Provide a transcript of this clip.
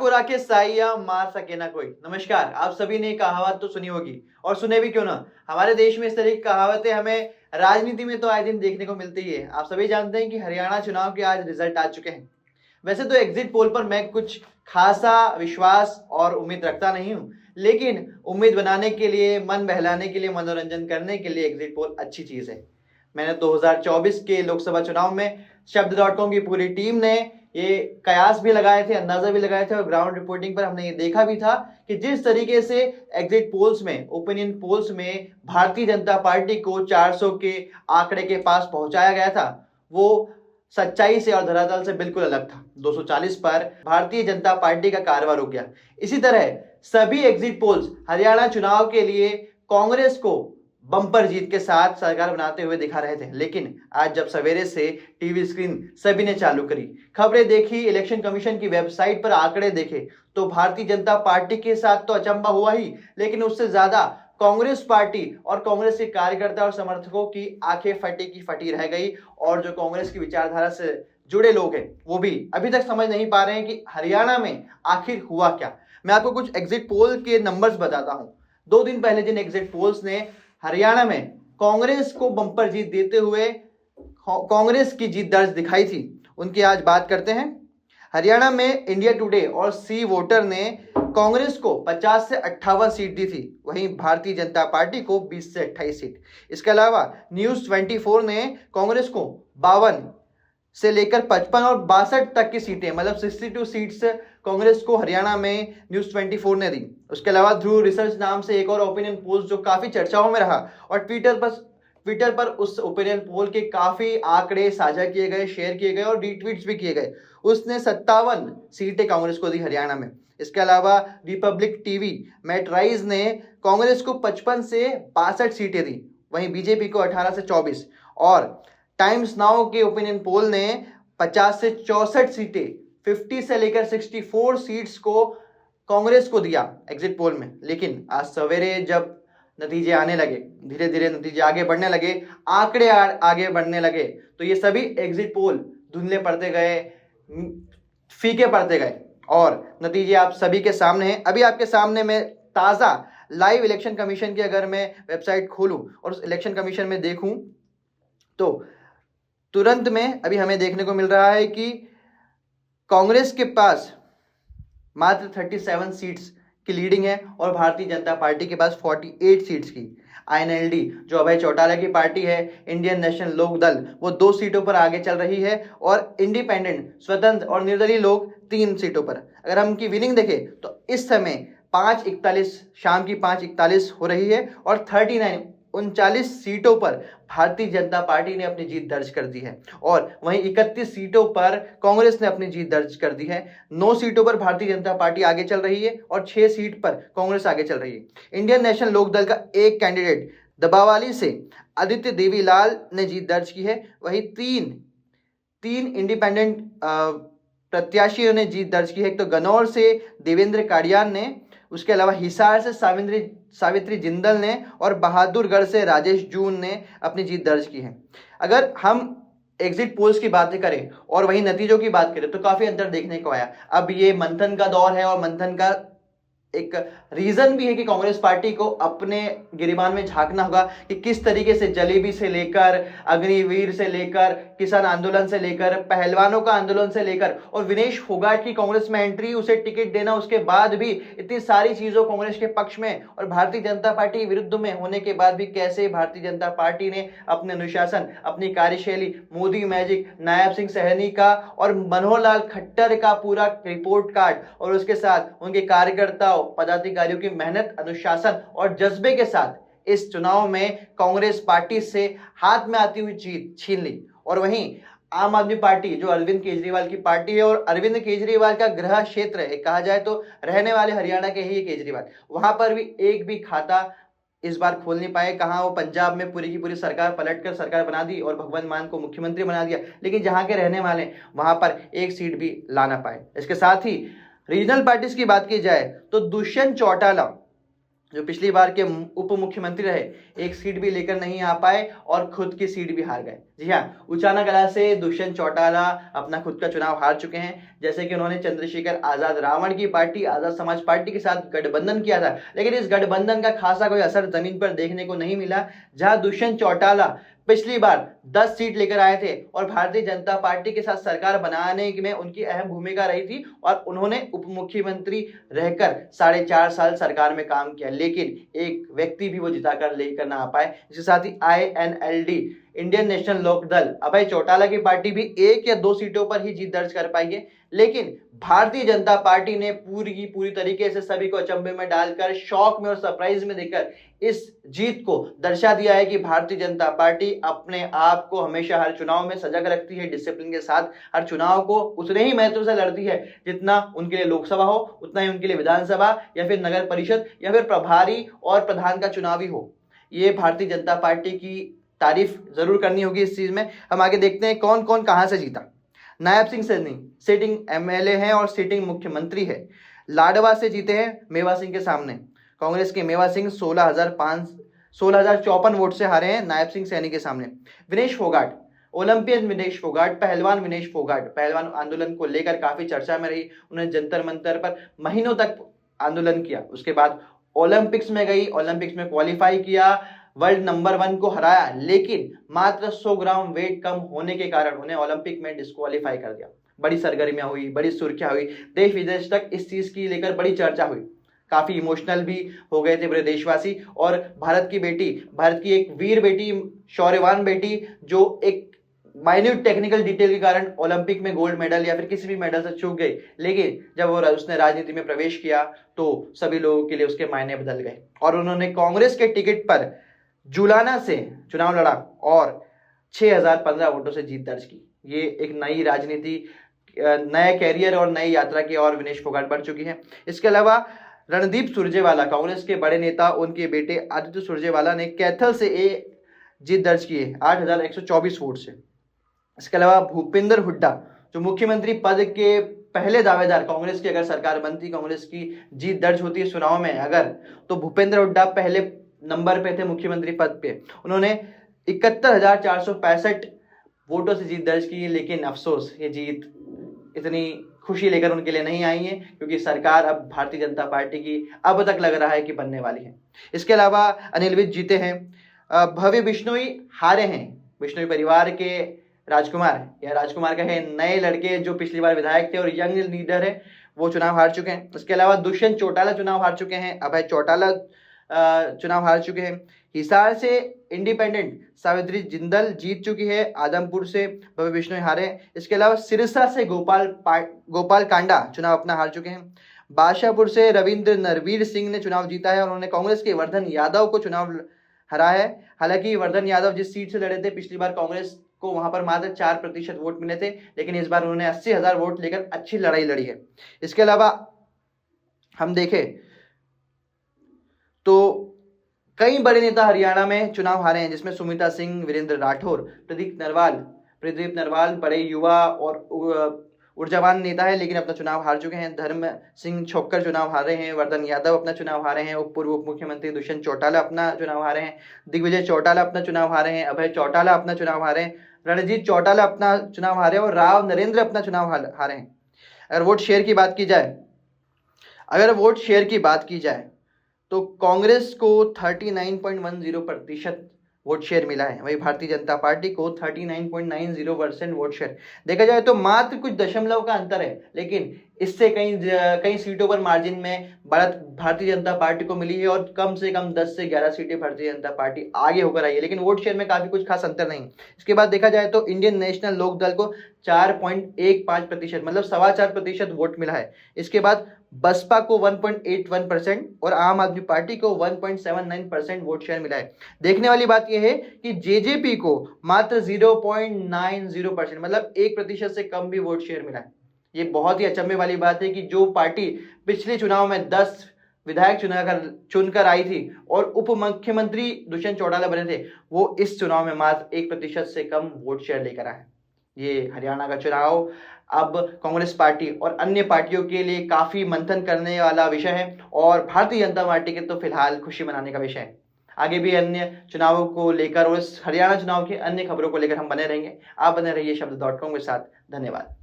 उड़ा के साइया मार सके ना कोई। नमस्कार, आप सभी ने कहावत तो सुनी होगी और सुने भी क्यों ना। हमारे देश में इस तरह की कहावतें हमें राजनीति में तो आए दिन देखने को मिलती ही है। आप सभी जानते हैं कि हरियाणा चुनाव के आज रिजल्ट आ चुके हैं। वैसे तो एग्जिट पोल पर मैं कुछ खासा विश्वास और उम्मीद रखता नहीं हूँ, लेकिन उम्मीद बनाने के लिए, मन बहलाने के लिए, मनोरंजन करने के लिए एग्जिट पोल अच्छी चीज है। मैंने 2024 के लोकसभा चुनाव में शब्द.com की पूरी टीम ने ये कयास भी लगाए थे, अंदाजा भी लगाए थे और ग्राउंड रिपोर्टिंग पर हमने ये देखा भी था कि जिस तरीके से एग्जिट पोल्स में, ओपिनियन पोल्स में भारतीय जनता पार्टी को 400 के आंकड़े के पास पहुंचाया गया था, वो सच्चाई से और धरातल से बिल्कुल अलग था। 240 पर भारतीय जनता पार्टी का कारवा रुक गया। इसी तरह सभी एग्जिट पोल्स हरियाणा चुनाव के लिए कांग्रेस को बम्पर जीत के साथ सरकार बनाते हुए दिखा रहे थे, लेकिन आज जब सवेरे से टीवी स्क्रीन सभी ने चालू करी, खबरें देखी, इलेक्शन कमीशन की वेबसाइट पर आंकड़े देखे, तो भारतीय जनता पार्टी के साथ तो अचंभा हुआ ही, लेकिन उससे ज्यादा कांग्रेस पार्टी और कांग्रेस के कार्यकर्ता और समर्थकों की आंखें फटी की फटी रह गई। और जो कांग्रेस की विचारधारा से जुड़े लोग हैं वो भी अभी तक समझ नहीं पा रहे हैं कि हरियाणा में आखिर हुआ क्या। मैं आपको कुछ एग्जिट पोल के नंबर्स बताता हूं। 2 दिन पहले जिन एग्जिट पोल्स ने हरियाणा में कांग्रेस को बंपर जीत देते हुए कांग्रेस की जीत दर्ज दिखाई थी, उनकी आज बात करते हैं। हरियाणा में इंडिया टुडे और सी वोटर ने कांग्रेस को 50 से 58 सीट दी थी, वहीं भारतीय जनता पार्टी को 20 से 28 सीट। इसके अलावा न्यूज 24 ने कांग्रेस को 52 से लेकर 55 और 62 तक की सीटें, मतलब 62 सीट्स कांग्रेस को हरियाणा में न्यूज 24 ने दी। उसके अलावा ध्रुव रिसर्च नाम से एक और ओपिनियन पोल जो काफी चर्चाओं में रहा और ट्विटर पर उस ओपिनियन पोल के काफी आंकड़े साझा किए गए, शेयर किए गए और रीट्वीट्स भी किए गए, उसने 57 सीटें कांग्रेस को दी हरियाणा में। इसके अलावा रिपब्लिक टीवी मैट्राइज ने कांग्रेस को 55 से 62 सीटें दी, वहीं बीजेपी को 18 से 24 और टाइम्स नाउ के ओपिनियन पोल ने 50 से 64 सीटें, 50 से लेकर 64 सीट्स को कांग्रेस को दिया एग्जिट पोल में। लेकिन आज सवेरे जब नतीजे आने लगे, धीरे धीरे नतीजे आगे बढ़ने लगे, आंकड़े आगे बढ़ने लगे, तो ये सभी एग्जिट पोल धुंधले पड़ते गए, फीके पड़ते गए और नतीजे आप सभी के सामने हैं। अभी आपके सामने मैं ताजा लाइव इलेक्शन कमीशन की अगर मैं वेबसाइट खोलूं और उस इलेक्शन कमीशन में देखूं तो तुरंत में अभी हमें देखने को मिल रहा है कि कांग्रेस के पास मात्र 37 सीट्स की लीडिंग है और भारतीय जनता पार्टी के पास 48 सीट्स की। आईएनएलडी जो अभय चौटाला की पार्टी है, इंडियन नेशनल लोक दल, वो 2 सीटों पर आगे चल रही है और इंडिपेंडेंट, स्वतंत्र और निर्दलीय लोग 3 सीटों पर। अगर हम उनकी विनिंग देखें तो इस समय 5:41 शाम की 5:41 हो रही है और 39 सीटों पर भारतीय जनता पार्टी ने अपनी जीत दर्ज कर दी है और वहीं 31 सीटों पर कांग्रेस ने अपनी जीत दर्ज कर दी है। 9 सीटों पर भारतीय जनता पार्टी आगे चल रही है और 6 सीट पर कांग्रेस आगे चल रही है। इंडियन नेशनल लोक दल का एक कैंडिडेट दबावाली से आदित्य देवीलाल ने जीत दर्ज की है, वहीं तीन इंडिपेंडेंट प्रत्याशियों ने जीत दर्ज की है। एक तो गनौर से देवेंद्र काडियान ने, उसके अलावा हिसार से सावित्री जिंदल ने और बहादुरगढ़ से राजेश जून ने अपनी जीत दर्ज की है। अगर हम एग्जिट पोल्स की बातें करें और वहीं नतीजों की बात करें तो काफी अंतर देखने को आया। अब ये मंथन का दौर है और मंथन का एक रीजन भी है कि कांग्रेस पार्टी को अपने गिरिबान में झांकना होगा कि किस तरीके से जलेबी से लेकर, अग्निवीर से लेकर, किसान आंदोलन से लेकर, पहलवानों का आंदोलन से लेकर और विनेश फोगाट की कांग्रेस में एंट्री, उसे टिकट देना, उसके बाद भी इतनी सारी चीजों कांग्रेस के पक्ष में और भारतीय जनता पार्टी विरुद्ध में होने के बाद भी कैसे भारतीय जनता पार्टी ने अपने अनुशासन, अपनी कार्यशैली, मोदी मैजिक, नायब सिंह सहनी का और मनोहर लाल खट्टर का पूरा रिपोर्ट कार्ड और उसके साथ उनके कार्यकर्ताओं, पदाधिकारियों की मेहनत, अनुशासन और जज्बे के साथ इस चुनाव में कांग्रेस पार्टी से हाथ में आती हुई जीत छीन ली। और वहीं आम आदमी पार्टी जो अरविंद केजरीवाल की पार्टी है और अरविंद केजरीवाल का गृह क्षेत्र है, कहा जाए तो रहने वाले हरियाणा के ही केजरीवाल, वहां पर भी एक भी खाता इस बार खोल नहीं पाए। कहां वो पंजाब में पूरी की पूरी सरकार पलटकर सरकार बना दी और भगवंत मान को मुख्यमंत्री बना दिया, लेकिन जहां के रहने वाले वहां पर एक सीट भी ला ना पाए। इसके साथ ही रीजनल पार्टीज की बात की जाए तो दुष्यंत चौटाला जो पिछली बार के उप मुख्यमंत्री रहे, एक सीट भी लेकर नहीं आ पाए और खुद की सीट भी हार गए। जी हाँ, उचाना कला से दुष्यंत चौटाला अपना खुद का चुनाव हार चुके हैं। जैसे कि उन्होंने चंद्रशेखर आजाद रावण की पार्टी आजाद समाज पार्टी के साथ गठबंधन किया था, लेकिन इस गठबंधन का खासा कोई असर जमीन पर देखने को नहीं मिला। जहां दुष्यंत चौटाला पिछली बार 10 सीट लेकर आए थे और भारतीय जनता पार्टी के साथ सरकार बनाने में उनकी अहम भूमिका रही थी और उन्होंने उप मुख्यमंत्री रहकर 4.5 साल सरकार में काम किया, लेकिन एक व्यक्ति भी वो जिताकर लेकर ना आ पाए। इसके साथ ही INLD इंडियन नेशनल लोक दल अभय चौटाला की पार्टी भी 1 या 2 सीटों पर ही जीत दर्ज कर पाई है, लेकिन भारतीय जनता पार्टी ने पूरी की पूरी तरीके से सभी को अचंभे में डालकर, शॉक में और सरप्राइज में देकर इस जीत को दर्शा दिया है कि भारतीय जनता पार्टी अपने आप को हमेशा हर चुनाव में सजग रखती है, डिसिप्लिन के साथ हर चुनाव को उतने ही महत्व से लड़ती है जितना उनके लिए लोकसभा हो, उतना ही उनके लिए विधानसभा या फिर नगर परिषद या फिर प्रभारी और प्रधान का चुनाव ही हो। ये भारतीय जनता पार्टी की तारीफ जरूर करनी होगी इस चीज में। हम आगे देखते हैं कौन कौन कहां से जीता। नायब सिंह सैनी सिटिंग MLA हैं और सिटिंग मुख्यमंत्री है, लाडवा से जीते हैं मेवा सिंह के सामने। कांग्रेस के मेवा सिंह 16,054 वोट से हारे हैं नायब सिंह सैनी के सामने। विनेश फोगाट, ओलंपियन विनेश फोगाट, पहलवान विनेश फोगाट, पहलवान आंदोलन को लेकर काफी चर्चा में रही। उन्होंने जंतर मंतर पर महीनों तक आंदोलन किया, उसके बाद ओलंपिक्स में गई, ओलंपिक्स में क्वालिफाई किया, वर्ल्ड नंबर 1 को हराया, लेकिन मात्र 100 ग्राम वेट कम होने के कारण उन्हें ओलंपिक में डिस्क्वालीफाई कर दिया। बड़ी सरगर्मियां हुई, बड़ी सुर्खियां हुई, देश विदेश तक इस चीज की लेकर बड़ी चर्चा हुई। काफी इमोशनल भी हो गए थे पूरे देशवासी। और भारत की बेटी, भारत की एक वीर बेटी, शौर्यवान बेटी, जो एक माइन्यूट टेक्निकल डिटेल के कारण ओलंपिक में गोल्ड मेडल या फिर किसी भी मेडल से चूक गई, लेकिन जब वो उसने राजनीति में प्रवेश किया तो सभी लोगों के लिए उसके मायने बदल गए और उन्होंने कांग्रेस के टिकट पर जुलाना से चुनाव लड़ा और 6,015 वोटों से जीत दर्ज की। ये एक नई राजनीति, नया कैरियर और नई यात्रा की और विनेश फोगाट बढ़ चुकी है। इसके अलावा रणदीप सुरजेवाला, कांग्रेस के बड़े नेता, उनके बेटे आदित्य सुरजेवाला ने कैथल से जीत दर्ज की है 8,124 वोट से। इसके अलावा भूपेंद्र हुड्डा, जो मुख्यमंत्री पद के पहले दावेदार, कांग्रेस की अगर सरकार बनती, कांग्रेस की जीत दर्ज होती है चुनाव में अगर, तो भूपेंद्र हुड्डा पहले नंबर पे थे मुख्यमंत्री पद पे। उन्होंने 71,465 वोटों से जीत दर्ज की, लेकिन अफसोस ये जीत इतनी खुशी लेकर उनके लिए नहीं आई है, क्योंकि सरकार अब भारतीय जनता पार्टी की अब तक लग रहा है कि बनने वाली है। इसके अलावा अनिल विज जीते हैं। भव्य बिश्नोई हारे हैं। बिश्नोई परिवार के राजकुमार या राजकुमार कहे नए लड़के जो पिछली बार विधायक थे और यंग लीडर है, वो चुनाव हार चुके हैं। इसके अलावा दुष्यंत चौटाला चुनाव हार चुके हैं, अभय चौटाला चुनाव हार चुके हैं। हिसार से इंडिपेंडेंट सावित्री जिंदल जीत चुकी है, आदमपुर से भव्य बिश्नोई हारे। इसके अलावा सिरसा से गोपाल कांडा चुनाव अपना हार चुके हैं। बादशाहपुर से रविंद्र नरवीर सिंह ने चुनाव जीता है और उन्होंने कांग्रेस के वर्धन यादव को चुनाव हरा है। हालांकि वर्धन यादव जिस सीट से लड़े थे पिछली बार, कांग्रेस को वहां पर मात्र 4% वोट मिले थे, लेकिन इस बार उन्होंने 80,000 वोट लेकर अच्छी लड़ाई लड़ी है। इसके अलावा हम देखें तो कई बड़े नेता हरियाणा में चुनाव हारे हैं, जिसमें सुमिता सिंह, वीरेंद्र राठौर, प्रदीप नरवाल बड़े युवा और ऊर्जावान नेता है, लेकिन अपना चुनाव हार चुके हैं। धर्म सिंह छोक्कर चुनाव हारे हैं। वर्धन यादव अपना चुनाव हारे हैं। पूर्व उप मुख्यमंत्री दुष्यंत चौटाला अपना चुनाव हारे हैं। दिग्विजय चौटाला अपना चुनाव हारे हैं। अभय चौटाला अपना चुनाव हारे हैं। रणजीत चौटाला अपना चुनाव हारे और राव नरेंद्र अपना चुनाव हारे हैं। अगर वोट शेयर की बात की जाए तो कांग्रेस को 39.10% वोट शेयर मिला है, वही भारतीय जनता पार्टी को 39.90% वोट शेयर। देखा जाए तो मात्र कुछ दशमलव का अंतर है, लेकिन इससे कई सीटों पर मार्जिन में बढ़त भारतीय जनता पार्टी को मिली है और कम से कम 10 से 11 सीटें भारतीय जनता पार्टी आगे होकर आई है, लेकिन वोट शेयर में काफी कुछ खास अंतर नहीं। इसके बाद देखा जाए तो इंडियन नेशनल लोक दल को 4.15% मतलब 4.25% वोट मिला है। इसके बाद बसपा को 1.81% और आम आदमी पार्टी को 1.79% वोट शेयर मिला है। देखने वाली बात यह है कि जेजेपी को मात्र 0.90% मतलब 1% से कम भी वोट शेयर मिला है। ये बहुत ही अचंभे वाली बात है कि जो पार्टी पिछले चुनाव में 10 विधायक चुनकर आई थी और उप मुख्यमंत्री दुष्यंत चौटाला बने थे, वो इस चुनाव में मात्र 1% से कम वोट शेयर लेकर आए। ये हरियाणा का चुनाव अब कांग्रेस पार्टी और अन्य पार्टियों के लिए काफी मंथन करने वाला विषय है और भारतीय जनता पार्टी के तो फिलहाल खुशी मनाने का विषय है। आगे भी अन्य चुनावों को लेकर और इस हरियाणा चुनाव के अन्य खबरों को लेकर हम बने रहेंगे। आप बने रहिए शब्द.com के साथ। धन्यवाद।